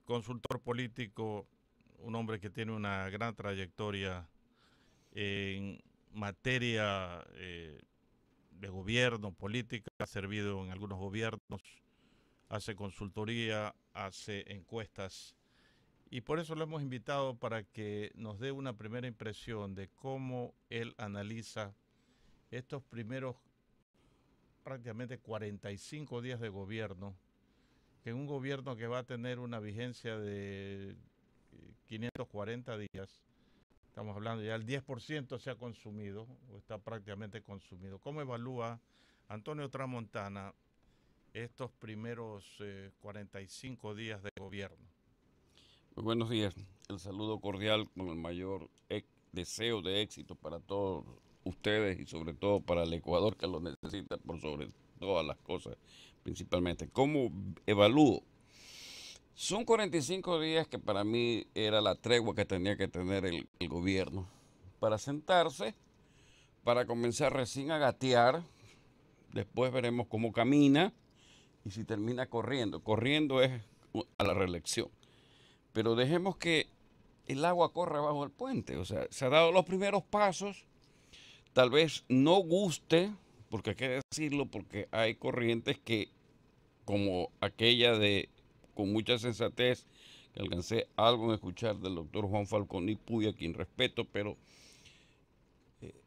consultor político, un hombre que tiene una gran trayectoria en materia de gobierno, política, ha servido en algunos gobiernos, hace consultoría, hace encuestas y por eso lo hemos invitado para que nos dé una primera impresión de cómo él analiza estos primeros prácticamente 45 días de gobierno, que en un gobierno que va a tener una vigencia de 540 días, estamos hablando ya el 10% se ha consumido o está prácticamente consumido. ¿Cómo evalúa Antonio Tramontana estos primeros 45 días de gobierno? Muy buenos días. El saludo cordial con el mayor deseo de éxito para todos ustedes y sobre todo para el Ecuador que lo necesita por sobre todas las cosas, principalmente. ¿Cómo evalúo? Son 45 días que para mí era la tregua que tenía que tener el gobierno para sentarse, para comenzar recién a gatear, después veremos cómo camina y si termina corriendo. Corriendo es a la reelección. Pero dejemos que el agua corra bajo el puente. O sea, se han dado los primeros pasos. Tal vez no guste, porque hay que decirlo, porque hay corrientes que, como aquella de, con mucha sensatez, que alcancé algo en escuchar del doctor Juan Falcón y Puy, a quien respeto, pero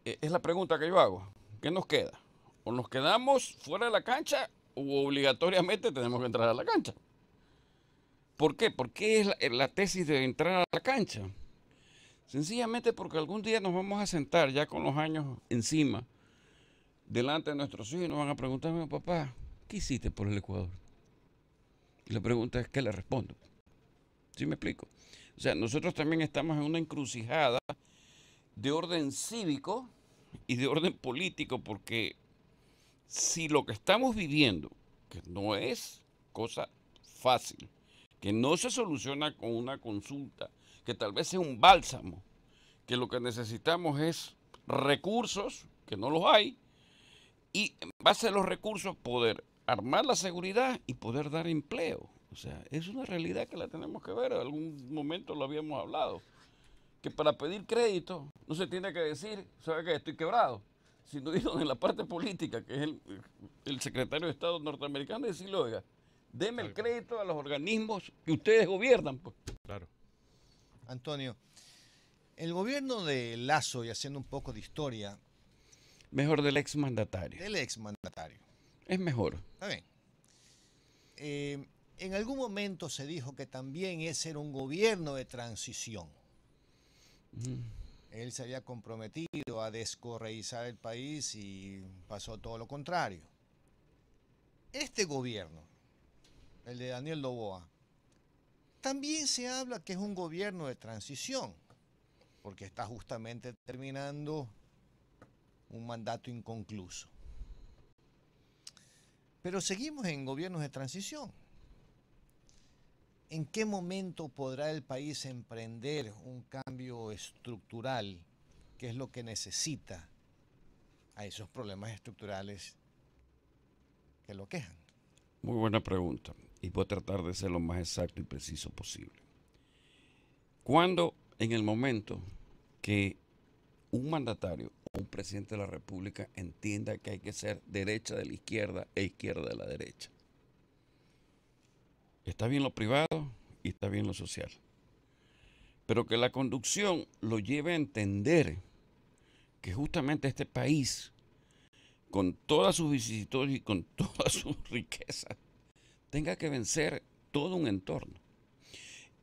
es la pregunta que yo hago. ¿Qué nos queda? ¿O nos quedamos fuera de la cancha o obligatoriamente tenemos que entrar a la cancha? ¿Por qué? ¿Por qué es la tesis de entrar a la cancha? Sencillamente porque algún día nos vamos a sentar ya con los años encima, delante de nuestros hijos y nos van a preguntar, papá, ¿qué hiciste por el Ecuador? Y la pregunta es, ¿qué le respondo? ¿Sí me explico? O sea, nosotros también estamos en una encrucijada de orden cívico y de orden político, porque si lo que estamos viviendo, que no es cosa fácil, que no se soluciona con una consulta, que tal vez sea un bálsamo, que lo que necesitamos es recursos, que no los hay, y en base a los recursos poder armar la seguridad y poder dar empleo. O sea, es una realidad que la tenemos que ver, en algún momento lo habíamos hablado, que para pedir crédito no se tiene que decir, ¿sabe qué? Estoy quebrado, sino ir en la parte política, que es el secretario de Estado norteamericano, y decirle, oiga, deme el crédito a los organismos que ustedes gobiernan. Pues. Claro. Antonio, el gobierno de Lazo, y haciendo un poco de historia, Mejor del exmandatario. del exmandatario, Es mejor. está bien. En algún momento se dijo que también ese era un gobierno de transición. Él se había comprometido a descorreizar el país y pasó todo lo contrario. Este gobierno, el de Daniel Noboa, también se habla que es un gobierno de transición, porque está justamente terminando un mandato inconcluso. Pero seguimos en gobiernos de transición. ¿En qué momento podrá el país emprender un cambio estructural, que es lo que necesita a esos problemas estructurales que lo quejan? Muy buena pregunta. Y voy a tratar de ser lo más exacto y preciso posible. ¿Cuándo, en el momento que un mandatario o un presidente de la República entienda que hay que ser derecha de la izquierda e izquierda de la derecha? Está bien lo privado y está bien lo social. Pero que la conducción lo lleve a entender que justamente este país, con todas sus vicisitudes y con todas sus riquezas, tenga que vencer todo un entorno.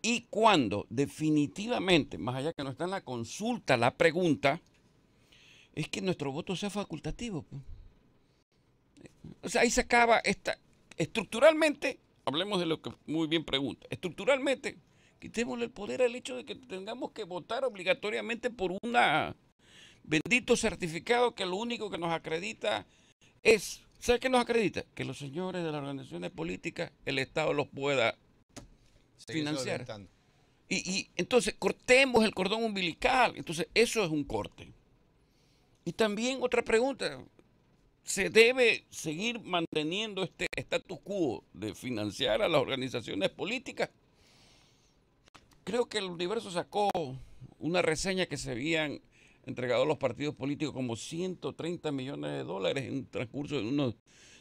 Y cuando definitivamente, más allá que no está en la consulta, la pregunta, es que nuestro voto sea facultativo. O sea, ahí se acaba estructuralmente, hablemos de lo que muy bien pregunta, estructuralmente, quitémosle el poder al hecho de que tengamos que votar obligatoriamente por un bendito certificado que lo único que nos acredita es, ¿sabe qué nos acredita? Que los señores de las organizaciones políticas, el Estado los pueda financiar. Y entonces cortemos el cordón umbilical. Entonces eso es un corte. Y también otra pregunta, ¿se debe seguir manteniendo este status quo de financiar a las organizaciones políticas? creo que el Universo sacó una reseña que se habían entregado a los partidos políticos como 130 millones de dólares en un transcurso de unos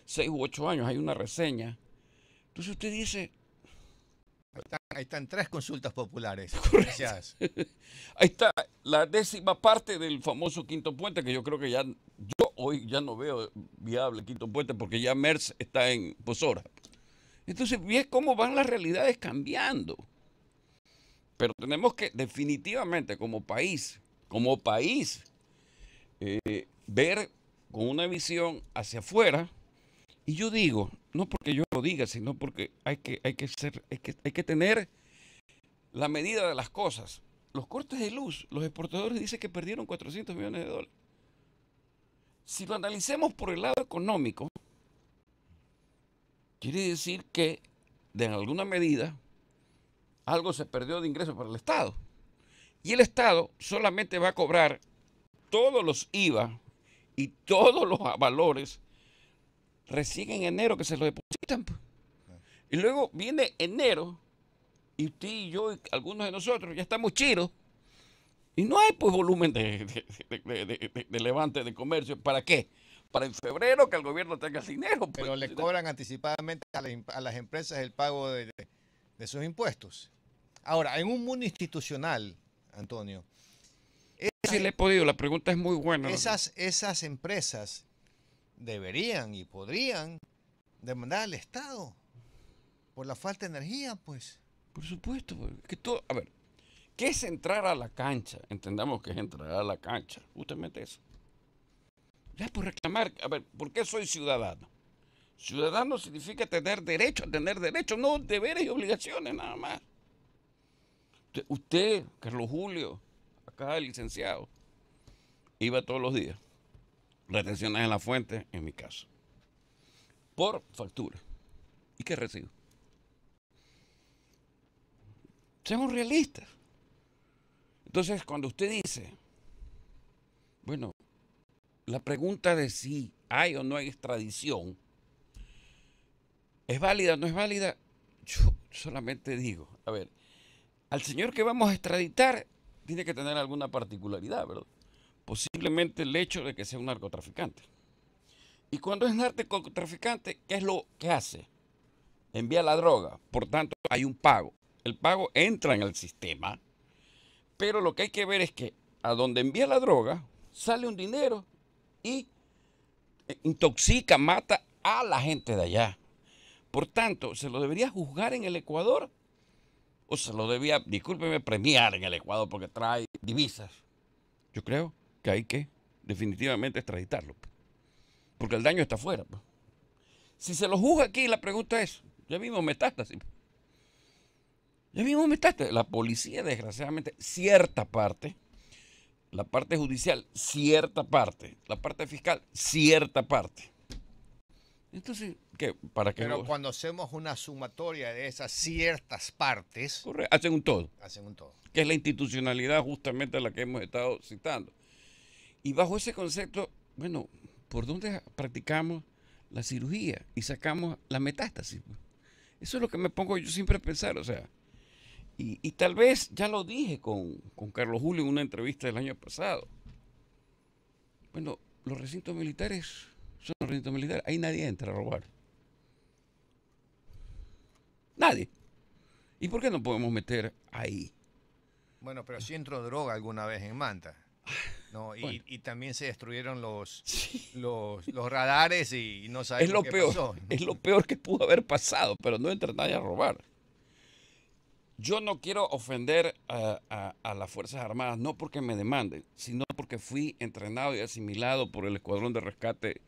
6 u 8 años. Hay una reseña. Entonces usted dice... Ahí están 3 consultas populares. Gracias. Ahí está la 10ª parte del famoso Quinto Puente, que yo creo que yo hoy ya no veo viable Quinto Puente porque ya MERS está en Posora. Entonces, ve cómo van las realidades cambiando. Pero tenemos que definitivamente como país, ver con una visión hacia afuera. Y yo digo, no porque yo lo diga, sino porque hay que tener la medida de las cosas. Los cortes de luz, los exportadores dicen que perdieron 400 millones de dólares. Si lo analicemos por el lado económico, quiere decir que de alguna medida algo se perdió de ingresos para el Estado. Y el Estado solamente va a cobrar todos los IVA y todos los valores recién en enero que se lo depositan. Y luego viene enero y usted y yo y algunos de nosotros ya estamos chiros y no hay pues volumen de levante de comercio. ¿Para qué? Para en febrero que el gobierno tenga el dinero. Pues. Pero le cobran anticipadamente a las empresas el pago de sus impuestos. Ahora, en un mundo institucional, Antonio. Sí, le he podido, la pregunta es muy buena. Esas empresas deberían y podrían demandar al Estado por la falta de energía, pues. Por supuesto, a ver, ¿qué es entrar a la cancha? Entendamos que es entrar a la cancha, justamente eso. Ya por reclamar, a ver, ¿por qué soy ciudadano? Ciudadano significa tener derecho, no deberes y obligaciones nada más. Usted, Carlos Julio, acá el licenciado, iba todos los días. Retenciones en la fuente, en mi caso. Por factura. ¿Y qué recibo? Seamos realistas. Entonces, cuando usted dice, bueno, la pregunta de si hay o no hay extradición, ¿es válida o no es válida? Yo solamente digo, a ver, al señor que vamos a extraditar tiene que tener alguna particularidad, ¿verdad? Posiblemente el hecho de que sea un narcotraficante. Y cuando es narcotraficante, ¿qué es lo que hace? Envía la droga, por tanto hay un pago. El pago entra en el sistema, pero lo que hay que ver es que a donde envía la droga sale un dinero y intoxica, mata a la gente de allá. Por tanto, ¿se lo debería juzgar en el Ecuador? ¿O se lo debía, discúlpeme, premiar en el Ecuador porque trae divisas? Yo creo que hay que definitivamente extraditarlo, porque el daño está afuera. Si se lo juzga aquí, la pregunta es, ya vimos metástasis. La policía, desgraciadamente, cierta parte, la parte judicial, cierta parte, la parte fiscal, cierta parte. Entonces, ¿qué? ¿Para qué? Pero cuando hacemos una sumatoria de esas ciertas partes, hacen un todo. Hacen un todo. Que es la institucionalidad justamente a la que hemos estado citando. Y bajo ese concepto, bueno, ¿por dónde practicamos la cirugía y sacamos la metástasis? Eso es lo que me pongo yo siempre a pensar, o sea. Y tal vez ya lo dije con Carlos Julio en una entrevista del año pasado. Bueno, los recintos militares son los recintos militares. Ahí nadie entra a robar. Nadie. ¿Y por qué no podemos meter ahí? Bueno, pero sí entró droga alguna vez en Manta. No, bueno. y también se destruyeron los radares y no sabemos qué pasó. Es lo peor que pudo haber pasado, pero no entra nadie a robar. Yo no quiero ofender a las Fuerzas Armadas, no porque me demanden, sino porque fui entrenado y asimilado por el Escuadrón de Rescate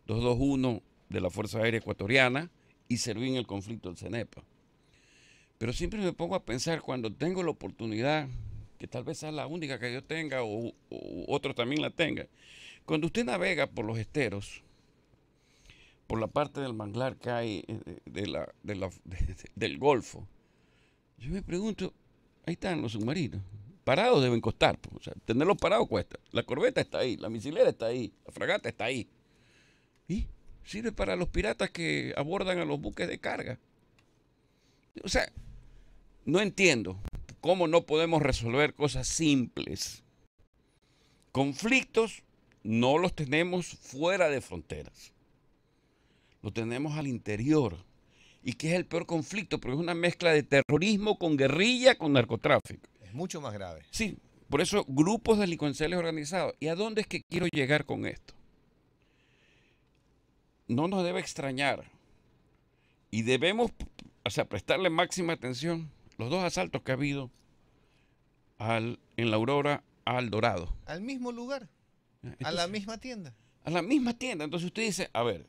221 de la Fuerza Aérea Ecuatoriana y serví en el conflicto del CENEPA. Pero siempre me pongo a pensar cuando tengo la oportunidad, que tal vez sea la única que yo tenga o otro también la tenga. Cuando usted navega por los esteros, por la parte del manglar que hay del Golfo, yo me pregunto, ahí están los submarinos. Parados deben costar. O sea, tenerlos parados cuesta. La corbeta está ahí, la misilera está ahí, la fragata está ahí. Y sirve para los piratas que abordan a los buques de carga. O sea, no entiendo cómo no podemos resolver cosas simples. Conflictos no los tenemos fuera de fronteras. Los tenemos al interior. ¿Y qué es el peor conflicto? Porque es una mezcla de terrorismo con guerrilla, con narcotráfico. Es mucho más grave. Sí, por eso grupos delincuenciales organizados. ¿Y a dónde es que quiero llegar con esto? No nos debe extrañar y debemos, prestarle máxima atención los dos asaltos que ha habido en la Aurora al Dorado. Al mismo lugar, Entonces, a la misma tienda. a la misma tienda. Entonces usted dice, a ver,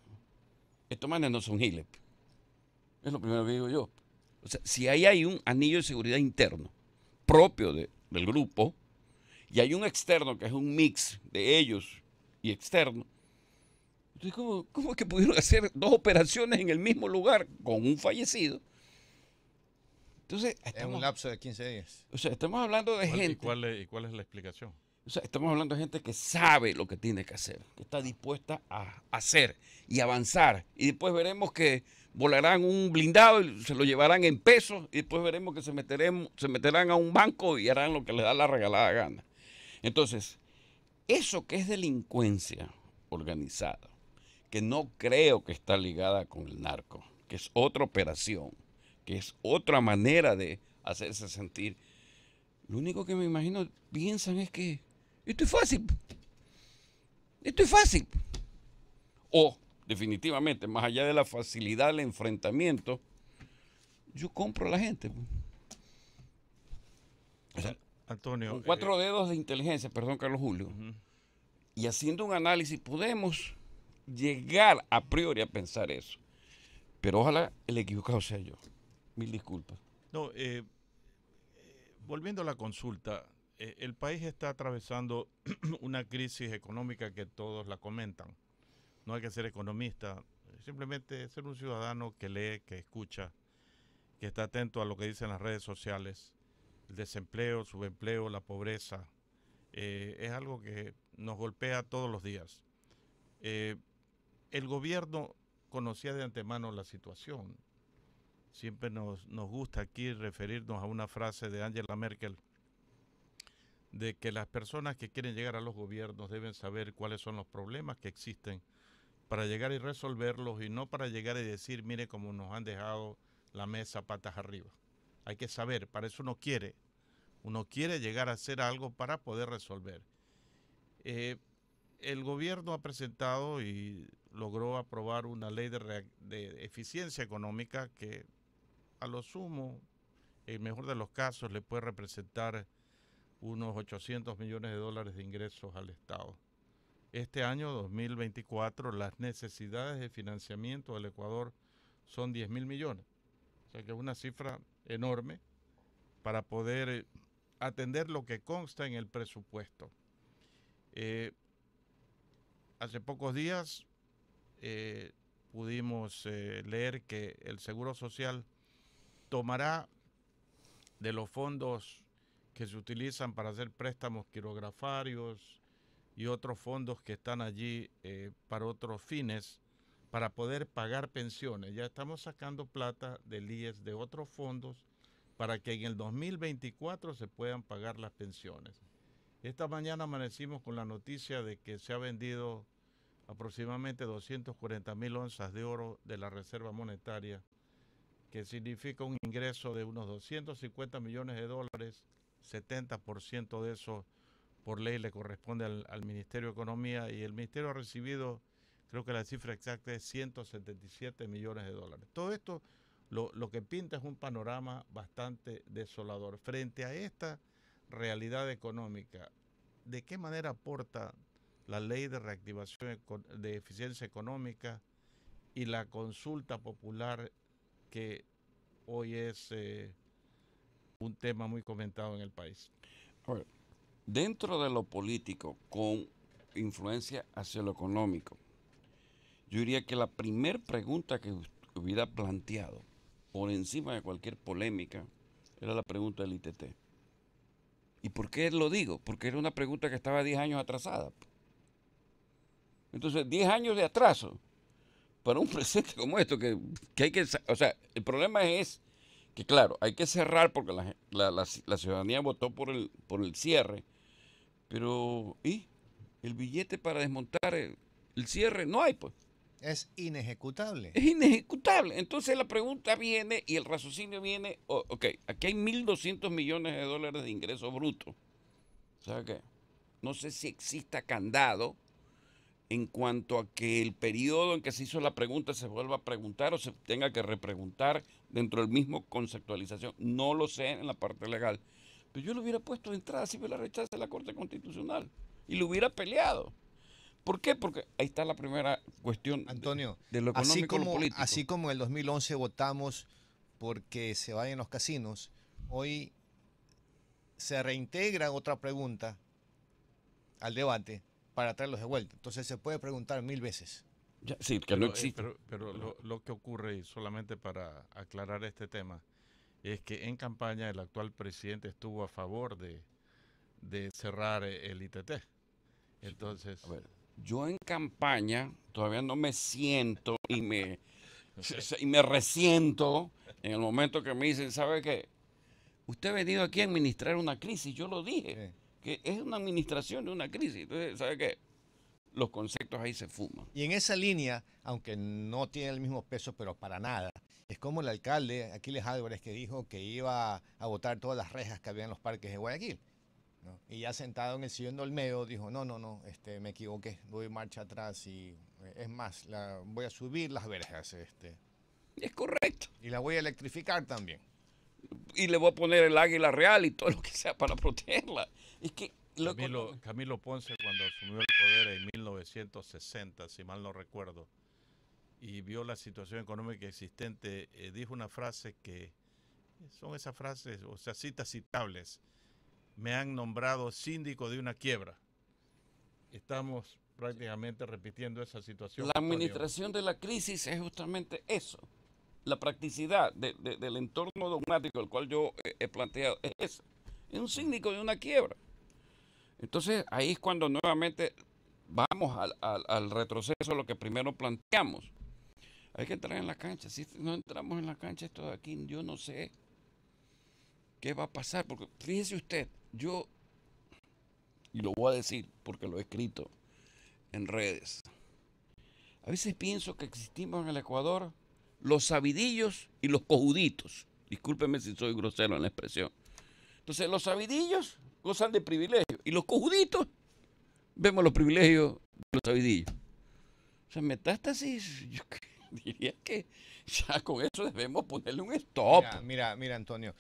estos manes no son giles. Es lo primero que digo yo. O sea, si ahí hay un anillo de seguridad interno propio del grupo y hay un externo que es un mix de ellos y externo, entonces, ¿cómo es que pudieron hacer dos operaciones en el mismo lugar con un fallecido? Entonces, En un lapso de 15 días. O sea, estamos hablando de gente. ¿Y cuál es la explicación? O sea, estamos hablando de gente que sabe lo que tiene que hacer, que está dispuesta a hacer y avanzar. Y después veremos que volarán un blindado y se lo llevarán en pesos. Y después veremos que se meterán a un banco y harán lo que les da la regalada gana. Entonces, eso que es delincuencia organizada, que no creo que está ligada con el narco, que es otra operación, que es otra manera de hacerse sentir. Lo único que me imagino piensan es que esto es fácil. Esto es fácil. O, definitivamente, más allá de la facilidad del enfrentamiento, yo compro a la gente. O sea, Antonio. con 4 dedos de inteligencia, perdón, Carlos Julio, y haciendo un análisis podemos llegar a priori a pensar eso. Pero ojalá el equivocado sea yo. Mil disculpas. No, volviendo a la consulta, el país está atravesando una crisis económica que todos la comentan. No hay que ser economista, simplemente ser un ciudadano que lee, que escucha, que está atento a lo que dicen las redes sociales. El desempleo, subempleo, la pobreza, es algo que nos golpea todos los días. El gobierno conocía de antemano la situación. Siempre nos gusta aquí referirnos a una frase de Angela Merkel, de que las personas que quieren llegar a los gobiernos deben saber cuáles son los problemas que existen para llegar y resolverlos, y no para llegar y decir, mire cómo nos han dejado la mesa patas arriba. Hay que saber, para eso uno quiere llegar a hacer algo para poder resolver. El gobierno ha presentado y logró aprobar una ley de eficiencia económica que a lo sumo, en el mejor de los casos, le puede representar unos 800 millones de dólares de ingresos al Estado. Este año 2024 las necesidades de financiamiento del Ecuador son 10.000 millones. O sea que es una cifra enorme para poder atender lo que consta en el presupuesto. Hace pocos días pudimos leer que el Seguro Social tomará de los fondos que se utilizan para hacer préstamos quirografarios y otros fondos que están allí para otros fines, para poder pagar pensiones. Ya estamos sacando plata del IES de otros fondos para que en el 2024 se puedan pagar las pensiones. Esta mañana amanecimos con la noticia de que se ha vendido aproximadamente 240.000 onzas de oro de la Reserva Monetaria, que significa un ingreso de unos 250 millones de dólares, 70% de eso por ley le corresponde al Ministerio de Economía, y el Ministerio ha recibido, creo que la cifra exacta es 177 millones de dólares. Todo esto lo que pinta es un panorama bastante desolador. Frente a esta realidad económica, ¿de qué manera aporta la ley de reactivación de eficiencia económica y la consulta popular, que hoy es un tema muy comentado en el país? A ver, dentro de lo político, con influencia hacia lo económico, yo diría que la primera pregunta que hubiera planteado por encima de cualquier polémica era la pregunta del ITT. ¿Y por qué lo digo? Porque era una pregunta que estaba 10 años atrasada. Entonces, 10 años de atraso para un presente como esto, que hay que... O sea, el problema es que claro, hay que cerrar porque la ciudadanía votó por el cierre, pero ¿y el billete para desmontar el cierre? No hay, pues. Es inejecutable. Es inejecutable. Entonces la pregunta viene y el raciocinio viene, ok, aquí hay 1.200 millones de dólares de ingresos brutos. ¿Sabe qué? No sé si exista candado en cuanto a que el periodo en que se hizo la pregunta se vuelva a preguntar o se tenga que repreguntar dentro del mismo conceptualización. No lo sé en la parte legal. Pero yo lo hubiera puesto de entrada si me la rechaza la Corte Constitucional y lo hubiera peleado. ¿Por qué? Porque ahí está la primera cuestión Antonio, de lo económico y lo político. así como en el 2011 votamos porque se vayan los casinos, hoy se reintegra otra pregunta al debate para traerlos de vuelta. Entonces se puede preguntar 1000 veces. Ya, sí, que no existe. Pero lo que ocurre, y solamente para aclarar este tema, es que en campaña el actual presidente estuvo a favor de cerrar el ITT. Entonces, A ver, yo en campaña todavía no me siento y me resiento en el momento que me dicen, ¿sabe qué? Usted ha venido aquí a administrar una crisis, yo lo dije, que es una administración de una crisis. Entonces, ¿sabe qué? Los conceptos ahí se fuman. Y en esa línea, aunque no tiene el mismo peso, pero para nada, es como el alcalde Aquiles Álvarez que dijo que iba a botar todas las rejas que había en los parques de Guayaquil, ¿no? Y ya sentado en el sillón de Olmedo dijo, no, me equivoqué, doy marcha atrás y es más, voy a subir las verjas, Es correcto. y la voy a electrificar también. Y le voy a poner el águila real y todo lo que sea para protegerla. Es que Camilo Ponce, cuando asumió el poder en 1960, si mal no recuerdo, y vio la situación económica existente, dijo una frase que son esas frases, o sea, citas citables. Me han nombrado síndico de una quiebra. Estamos prácticamente repitiendo esa situación. la administración de la crisis es justamente eso. La practicidad del entorno dogmático al cual yo he planteado es esa. Es un síndico de una quiebra. Entonces ahí es cuando nuevamente vamos al retroceso, lo que primero planteamos. Hay que entrar en la cancha. Si no entramos en la cancha, esto de aquí, yo no sé qué va a pasar. Porque fíjese usted, y lo voy a decir porque lo he escrito en redes, a veces pienso que existimos en el Ecuador los sabidillos y los cojuditos. Discúlpeme si soy grosero en la expresión. Entonces, los sabidillos gozan de privilegios y los cojuditos vemos los privilegios de los sabidillos. O sea, metástasis, yo diría que ya con eso debemos ponerle un stop. Mira, Antonio,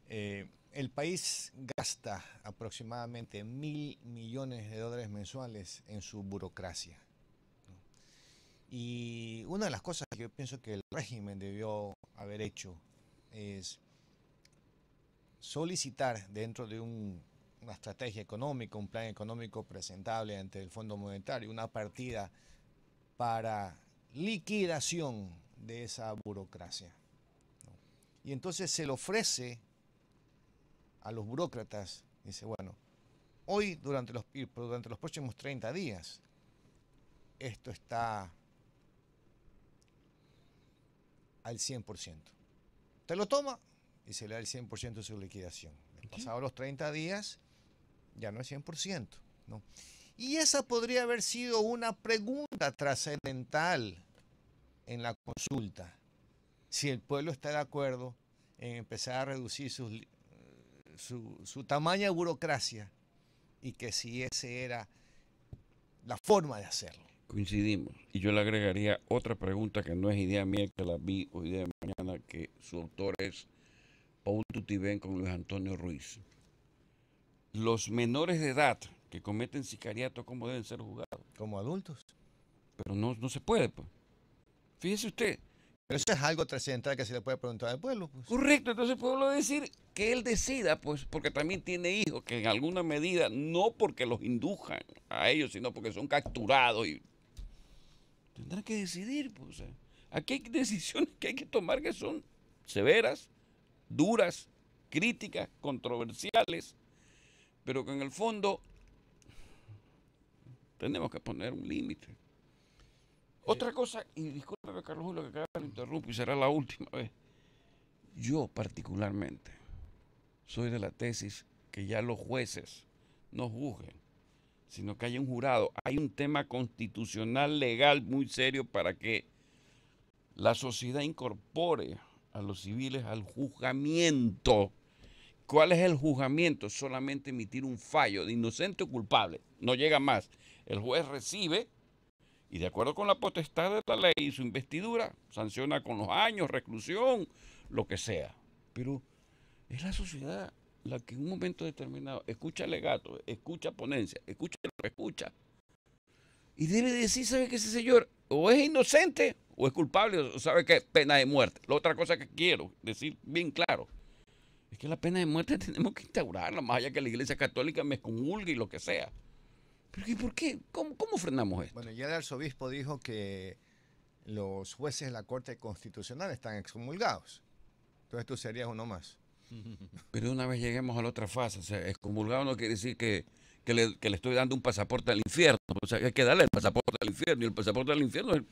el país gasta aproximadamente 1.000 millones de dólares mensuales en su burocracia. Y una de las cosas que yo pienso que el régimen debió haber hecho es solicitar dentro de una estrategia económica, un plan económico presentable ante el Fondo Monetario, una partida para liquidación de esa burocracia, ¿no? Y entonces se le ofrece a los burócratas, dice, bueno, hoy durante los próximos 30 días, esto está al 100%. Te lo toma y se le da el 100% de su liquidación. Pasados los 30 días, ya no es 100%, ¿no? Y esa podría haber sido una pregunta trascendental en la consulta. Si el pueblo está de acuerdo en empezar a reducir su tamaña burocracia y que si esa era la forma de hacerlo. Coincidimos. Y yo le agregaría otra pregunta que no es idea mía, que la vi hoy de mañana, que su autor es Paul Tutibén con Luis Antonio Ruiz. Los menores de edad que cometen sicariato, ¿cómo deben ser juzgados? Como adultos. Pero no se puede, pues. Fíjese usted. Pero eso es algo trascendental que se le puede preguntar al pueblo, pues. Correcto, entonces el pueblo decir que él decida, pues, porque también tiene hijos que en alguna medida, no porque los indujan a ellos, sino porque son capturados y tendrán que decidir, pues. Aquí hay decisiones que hay que tomar que son severas, duras, críticas, controversiales, pero que en el fondo tenemos que poner un límite. Otra cosa, y discúlpeme Carlos Julio que acá lo interrumpo y será la última vez. Yo particularmente soy de la tesis que ya los jueces no juzguen, sino que haya un jurado. Hay un tema constitucional legal muy serio para que la sociedad incorpore a los civiles al juzgamiento. ¿Cuál es el juzgamiento? Solamente emitir un fallo de inocente o culpable. No llega más. El juez recibe y de acuerdo con la potestad de la ley y su investidura, sanciona con los años, reclusión, lo que sea. Pero es la sociedad la que en un momento determinado escucha alegato, escucha ponencia, escucha lo que escucha. Y debe decir, ¿sabe qué? Ese señor o es inocente o es culpable, o sabe que pena de muerte. La otra cosa que quiero decir bien claro es que la pena de muerte tenemos que instaurarla, más allá que la Iglesia Católica me excomulgue y lo que sea. ¿Pero y por qué? ¿Cómo frenamos esto? Bueno, ya el arzobispo dijo que los jueces de la Corte Constitucional están excomulgados. Entonces tú serías uno más. Pero una vez lleguemos a la otra fase, o sea, excomulgado no quiere decir que le estoy dando un pasaporte al infierno. O sea, hay que darle el pasaporte al infierno. Y el pasaporte al infierno es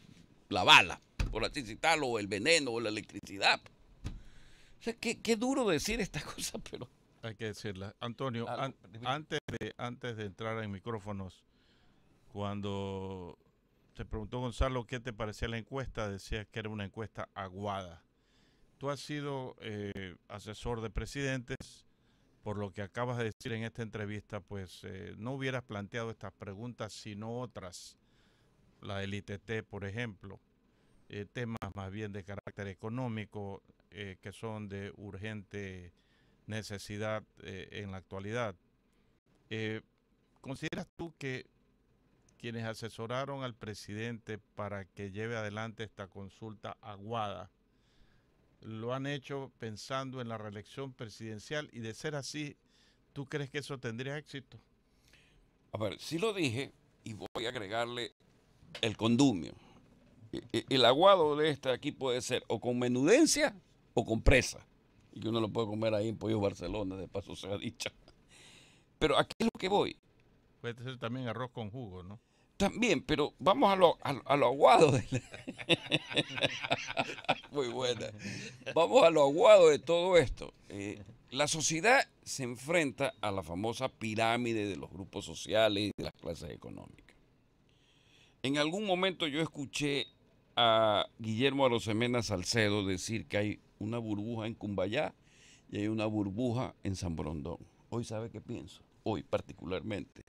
la bala, por así citarlo, o el veneno, o la electricidad. O sea, qué duro decir estas cosas, pero... Hay que decirla. Antonio, antes de entrar en micrófonos, cuando te preguntó Gonzalo qué te parecía la encuesta, decías que era una encuesta aguada. Tú has sido asesor de presidentes, por lo que acabas de decir en esta entrevista, pues no hubieras planteado estas preguntas, sino otras, la del ITT, por ejemplo, temas más bien de carácter económico, que son de urgente necesidad en la actualidad. ¿Consideras tú que quienes asesoraron al presidente para que lleve adelante esta consulta aguada lo han hecho pensando en la reelección presidencial? Y de ser así, ¿tú crees que eso tendría éxito? A ver, sí lo dije y voy a agregarle el condumio. El aguado de este aquí puede ser o con menudencia o con presa. Y que uno lo puede comer ahí en Pollo Barcelona, de paso sea dicho. Pero aquí es lo que voy. Puede ser también arroz con jugo, ¿no? También, pero vamos a lo aguado. Muy buena. Vamos a lo aguado de todo esto. La sociedad se enfrenta a la famosa pirámide de los grupos sociales y de las clases económicas. En algún momento yo escuché a Guillermo Arosemena Salcedo decir que hay una burbuja en Cumbayá y hay una burbuja en San Borondón. Hoy, ¿sabe qué pienso? Hoy particularmente,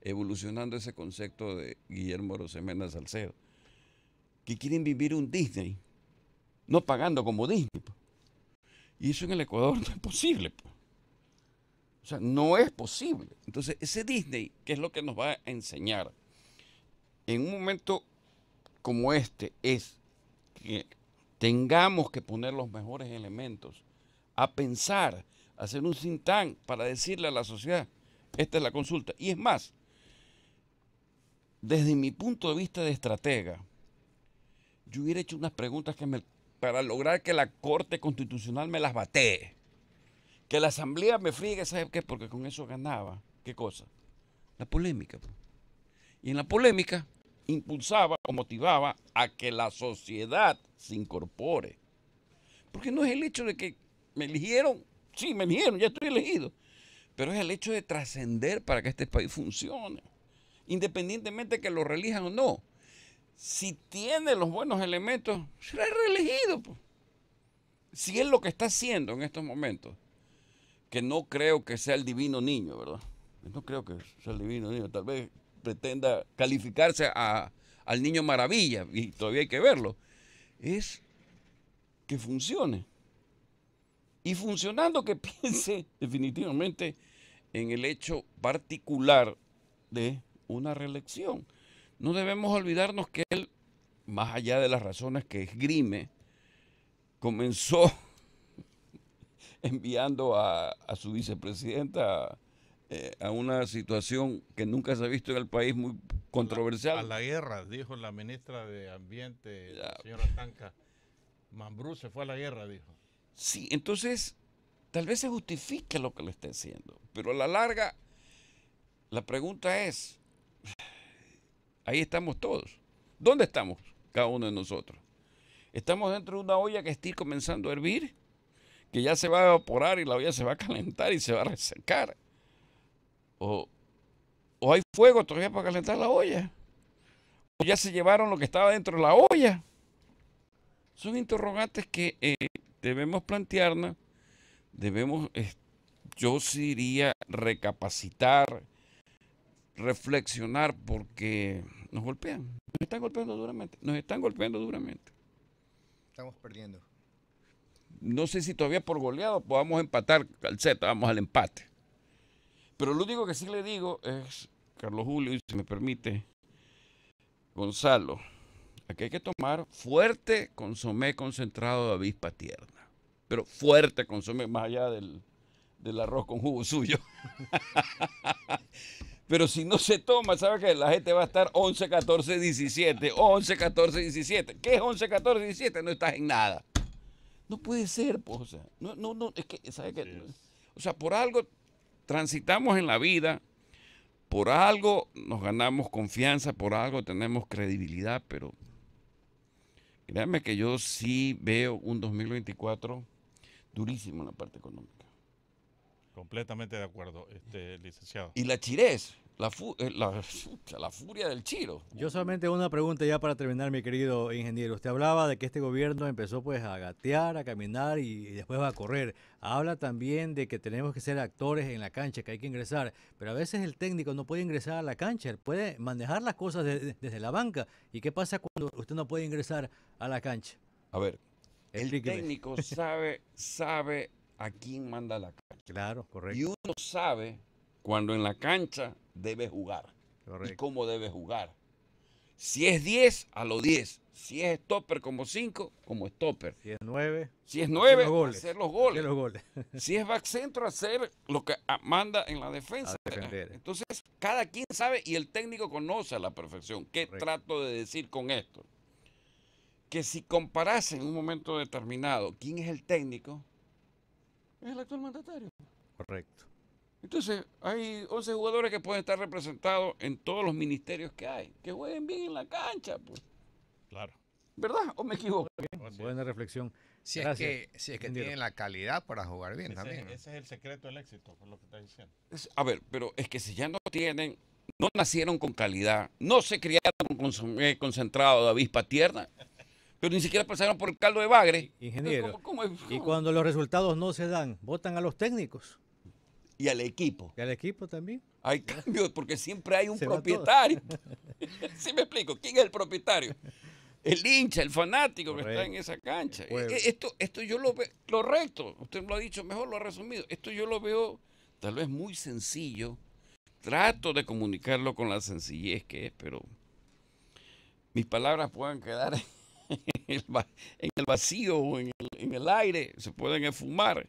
evolucionando ese concepto de Guillermo Arosemena Salcedo, que quieren vivir un Disney, no pagando como Disney. Y eso en el Ecuador no es posible. O sea, no es posible. Entonces, ese Disney, ¿qué es lo que nos va a enseñar? En un momento como este, es que tengamos que poner los mejores elementos a pensar, a hacer un think tank para decirle a la sociedad, esta es la consulta. Y es más, desde mi punto de vista de estratega, yo hubiera hecho unas preguntas para lograr que la Corte Constitucional me las batee. Que la Asamblea me friegue, ¿sabe qué? Porque con eso ganaba. ¿Qué cosa? La polémica. Y en la polémica impulsaba o motivaba a que la sociedad se incorpore. Porque no es el hecho de que me eligieron, sí, me eligieron, ya estoy elegido, pero es el hecho de trascender para que este país funcione, independientemente de que lo reelijan o no. Si tiene los buenos elementos, será reelegido. Si es lo que está haciendo en estos momentos, que no creo que sea el divino niño, ¿verdad? No creo que sea el divino niño, tal vez pretenda calificarse al niño maravilla, y todavía hay que verlo, es que funcione. Y funcionando, que piense definitivamente en el hecho particular de una reelección. No debemos olvidarnos que él, más allá de las razones que esgrime, comenzó enviando a su vicepresidenta a una situación que nunca se ha visto en el país, muy controversial. A la guerra, dijo la ministra de Ambiente, la señora Tanca. Mambrú se fue a la guerra, dijo. Sí, entonces tal vez se justifique lo que le está haciendo, pero a la larga la pregunta es, ahí estamos todos. ¿Dónde estamos cada uno de nosotros? ¿Estamos dentro de una olla que está comenzando a hervir? que ya se va a evaporar y la olla se va a calentar y se va a resecar. O hay fuego todavía para calentar la olla. O ya se llevaron lo que estaba dentro de la olla. Son interrogantes que debemos plantearnos, yo sí diría recapacitar, reflexionar, porque nos golpean, nos están golpeando duramente. Estamos perdiendo. No sé si todavía por goleado podamos empatar al Z, vamos al empate. Pero lo único que sí le digo es, Carlos Julio, y si me permite, Gonzalo, aquí hay que tomar fuerte consomé concentrado de avispa tierna. Pero fuerte consomé, más allá del arroz con jugo suyo. Pero si no se toma, ¿sabe que la gente va a estar 11, 14, 17? 11, 14, 17. ¿Qué es 11, 14, 17? No estás en nada. No puede ser, pues. O sea, no, es que, ¿sabe qué? O sea, por algo transitamos en la vida, por algo nos ganamos confianza, por algo tenemos credibilidad, pero créanme que yo sí veo un 2024 durísimo en la parte económica. Completamente de acuerdo, licenciado. Y la chirez, la furia del chiro. Yo solamente una pregunta ya para terminar, mi querido ingeniero. Usted hablaba de que este gobierno empezó pues a gatear, a caminar y después va a correr. Habla también de que tenemos que ser actores en la cancha, que hay que ingresar, pero a veces el técnico no puede ingresar a la cancha, él puede manejar las cosas desde la banca. ¿Y qué pasa cuando usted no puede ingresar a la cancha? A ver, Explíqueme. el técnico sabe a quién manda la cancha. Claro, correcto. Y uno sabe cuando en la cancha debe jugar. Correcto. Y cómo debe jugar. Si es 10, a los 10. Si es stopper como 5, como stopper. Si es 9, si es 9, hacer los goles. Hacer los goles. Si es back centro, hacer lo que manda en la defensa. Entonces, cada quien sabe y el técnico conoce a la perfección. ¿Qué trato de decir con esto? Que si comparase en un momento determinado quién es el técnico, es el actual mandatario. Correcto. Entonces, hay 11 jugadores que pueden estar representados en todos los ministerios que hay, que jueguen bien en la cancha, pues. Claro. ¿Verdad? ¿O me equivoco? Buena reflexión. Si es que tienen la calidad para jugar bien también. ¿No? Ese es el secreto del éxito, por lo que está diciendo. A ver, pero es que si ya no tienen, no nacieron con calidad, no se criaron con consomé concentrado de avispa tierna, pero ni siquiera pasaron por el caldo de bagre. Ingeniero, ¿Cómo? Y cuando los resultados no se dan, votan a los técnicos. Y al equipo. Y al equipo también. Hay cambios porque siempre hay un propietario. ¿Sí me explico? ¿Quién es el propietario? El hincha, el fanático que está en esa cancha. Esto yo lo veo, lo recto, usted lo ha dicho mejor, lo ha resumido. Esto yo lo veo tal vez muy sencillo. Trato de comunicarlo con la sencillez que es, pero mis palabras pueden quedar en el vacío o en el aire, se pueden esfumar,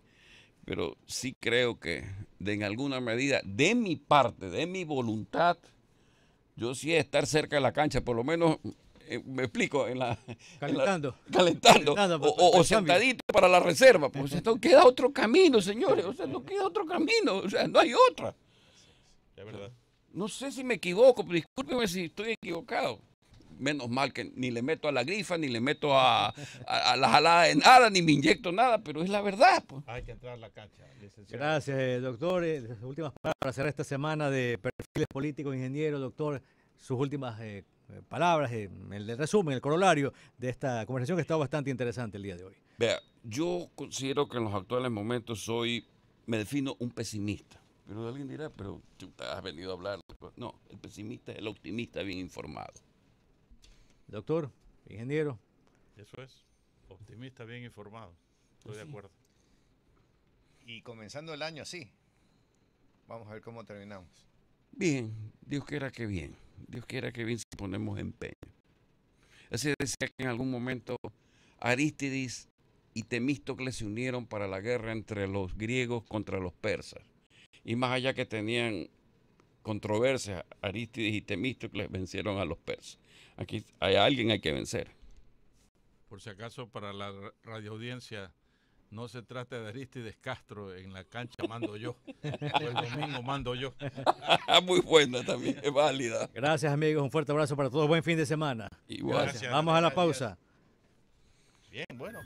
pero sí creo que en alguna medida, de mi parte, de mi voluntad, yo sí estar cerca de la cancha, por lo menos, me explico, Calentando o sentadito para la reserva, pues esto queda otro camino, señores, o sea, no queda otro camino, o sea, no hay otra. Es verdad. No sé si me equivoco, pero discúlpeme si estoy equivocado. Menos mal que ni le meto a la grifa, ni le meto a la jalada de nada, ni me inyecto nada, pero es la verdad. Pues. Hay que entrar a la cancha, licenciado. Gracias, doctor. Las últimas palabras para cerrar esta semana de perfiles políticos, ingeniero, doctor. Sus últimas palabras, el resumen, el corolario de esta conversación que ha estado bastante interesante el día de hoy. Vea, yo considero que en los actuales momentos me defino un pesimista. Pero alguien dirá, pero tú has venido a hablar. No, el pesimista es el optimista bien informado. Doctor, ingeniero. Eso es, optimista bien informado. Estoy de acuerdo. Y comenzando el año así. Vamos a ver cómo terminamos. Bien, Dios quiera que bien. Dios quiera que bien si ponemos empeño. Así decía que en algún momento Arístides y Temístocles se unieron para la guerra entre los griegos contra los persas. Y más allá que tenían controversias, Arístides y Temístocles vencieron a los persas. Aquí hay alguien hay que vencer. Por si acaso, para la radioaudiencia, no se trata de Arístides Castro, en la cancha mando yo. El domingo mando yo. Muy buena también, es válida. Gracias, amigos. Un fuerte abrazo para todos. Buen fin de semana. Igual. Gracias. Vamos a la pausa. Bien, bueno.